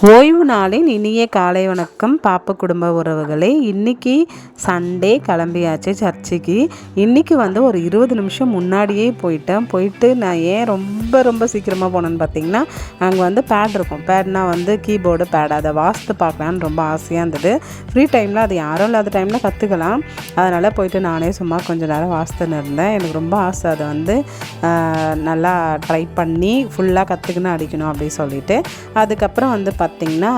ஓய்வு நாளின் இனிய காலை வணக்கம் பாப்ப குடும்ப உறவுகளே. இன்றைக்கி சண்டே கிளம்பியாச்சு சர்ச்சுக்கு. இன்றைக்கி ஒரு 20 நிமிஷம் முன்னாடியே போயிட்டு நான் ஏன் ரொம்ப சீக்கிரமாக போனேன்னு பார்த்தீங்கன்னா, அங்கே பேட் இருக்கும். பேட்னால் கீபோர்டு பேட், அதை வாசித்து பார்க்கலான்னு ரொம்ப ஆசையாக இருந்தது. ஃப்ரீ டைமில் அது யாரும் இல்லாத டைமில் கற்றுக்கலாம். அதனால் போயிட்டு நானே சும்மா கொஞ்சம் நேரம் வாசித்துன்னு இருந்தேன். எனக்கு ரொம்ப ஆசை அதை நல்லா ட்ரை பண்ணி ஃபுல்லாக கற்றுக்குன்னு அடிக்கணும் அப்படின்னு சொல்லிட்டு. அதுக்கப்புறம் பார்த்திங்கன்னா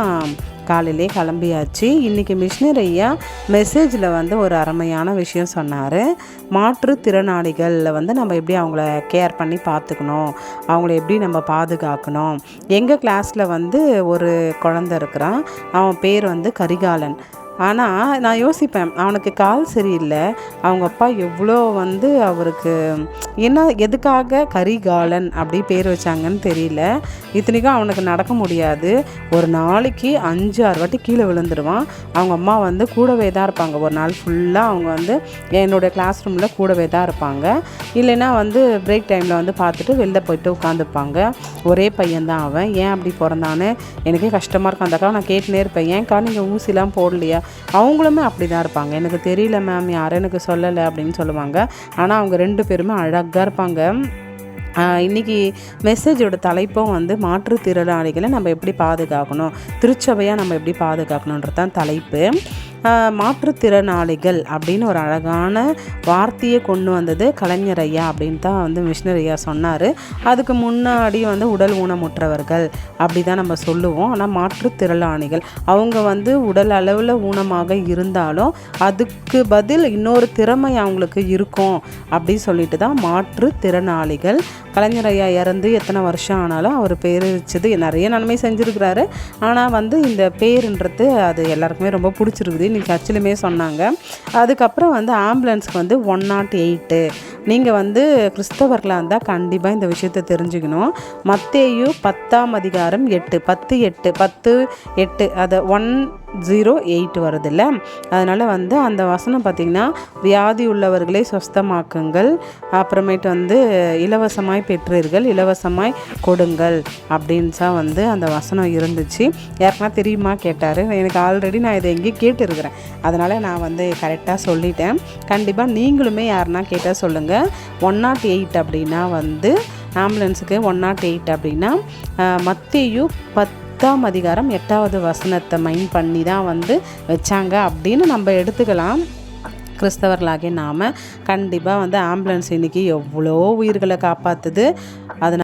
காலையிலே கிளம்பியாச்சு. இன்றைக்கி மிஷினரி ஐயா மெசேஜில் ஒரு அருமையான விஷயம் சொன்னார். மாற்றுத்திறனாளிகளில் நம்ம எப்படி அவங்கள கேர் பண்ணி பார்த்துக்கணும், அவங்கள எப்படி நம்ம பாதுகாக்கணும். எங்கள் கிளாஸில் ஒரு குழந்தை இருக்கிறான். அவன் பேர் கரிகாலன். ஆனால் நான் யோசிப்பேன், அவனுக்கு கால் சரியில்லை. அவங்க அப்பா எவ்வளோ அவருக்கு எதுக்காக கரிகாலன் அப்படி பேர் வச்சாங்கன்னு தெரியல. இத்தனைக்கும் அவனுக்கு நடக்க முடியாது. ஒரு நாளைக்கு 5-6 வாட்டி கீழே விழுந்துருவான். அவங்க அம்மா கூடவே தான் இருப்பாங்க. ஒரு நாள் ஃபுல்லாக அவங்க என்னுடைய கிளாஸ் ரூமில் கூடவே தான் இருப்பாங்க. இல்லைன்னா பிரேக் டைமில் பார்த்துட்டு வெளில போயிட்டு உட்காந்துப்பாங்க. ஒரே பையன்தான் அவன். ஏன் அப்படி பிறந்தான்னு எனக்கே கஷ்டமாக இருக்கும். அந்த அக்கா நான் கேட்டுனே இருப்பேன், ஏன்க்கா நீங்கள் ஊசிலாம் போடலையா? அவங்களுமே அப்படி தான் இருப்பாங்க. எனக்கு தெரியல மேம், யாரும் எனக்கு சொல்லலை அப்படின்னு சொல்லுவாங்க. ஆனால் அவங்க 2 பேருமே அழகாக இருப்பாங்க. இன்றைக்கி மெசேஜோட தலைப்பும் மாற்றுத்திறனாளிகளை நம்ம எப்படி பாதுகாக்கணும், திருச்சபையாக நம்ம எப்படி பாதுகாக்கணுன்றது தான் தலைப்பு. மாற்றுத்திறனாளிகள் அப்படின்னு ஒரு அழகான வார்த்தையை கொண்டு வந்தது கலைஞர் ஐயா அப்படின்னு தான் மிஷினரி ஐயா சொன்னார். அதுக்கு முன்னாடி உடல் ஊனமுற்றவர்கள் அப்படி தான் நம்ம சொல்லுவோம். ஆனால் மாற்றுத்திறனாளிகள் அவங்க உடல் அளவில் ஊனமாக இருந்தாலும் அதுக்கு பதில் இன்னொரு திறமை அவங்களுக்கு இருக்கும் அப்படி சொல்லிட்டு தான் மாற்றுத்திறனாளிகள். கலைஞர் ஐயா இறந்து எத்தனை வருஷம் ஆனாலும் அவர் பேர் வச்சது நிறைய நன்மை செஞ்சுருக்கிறாரு. ஆனால் இந்த பேருன்றது அது எல்லாருக்குமே ரொம்ப பிடிச்சிருக்குது. இன்றைக்கி சர்ச்சிலுமே சொன்னாங்க. அதுக்கப்புறம் ஆம்புலன்ஸுக்கு 108. நீங்கள் கிறிஸ்தவர்களாக இருந்தால் கண்டிப்பாக இந்த விஷயத்தை தெரிஞ்சுக்கணும். மத்தேயு 10:8 அதை 108 வருதில்ல. அதனால் அந்த வசனம் பார்த்திங்கன்னா, வியாதி உள்ளவர்களை சொஸ்தமாக்குங்கள், அப்புறமேட்டு இலவசமாய் பெற்றீர்கள், இலவசமாய் கொடுங்கள் அப்படின்னு தான் அந்த வசனம் இருந்துச்சு. யாருக்குன்னா தெரியுமா கேட்டார். எனக்கு ஆல்ரெடி நான் இதை எங்கேயும் கேட்டுருக்கிறேன். அதனால் நான் கரெக்டாக சொல்லிட்டேன். கண்டிப்பாக நீங்களுமே யாருன்னா கேட்டால் சொல்லுங்கள். 108 அப்படின்னா ஆம்புலன்ஸுக்கு 108 அப்படின்னா மத்தேயு 10:8 வசனத்தை மைண்ட் பண்ணி தான் வச்சாங்க அப்படின்னு நம்ம எடுத்துக்கலாம். கிறிஸ்தவர்களாகிய நாம் கண்டிப்பாக ஆம்புலன்ஸ் இன்றைக்கி எவ்வளோ உயிர்களை காப்பாற்றுது. அதனால்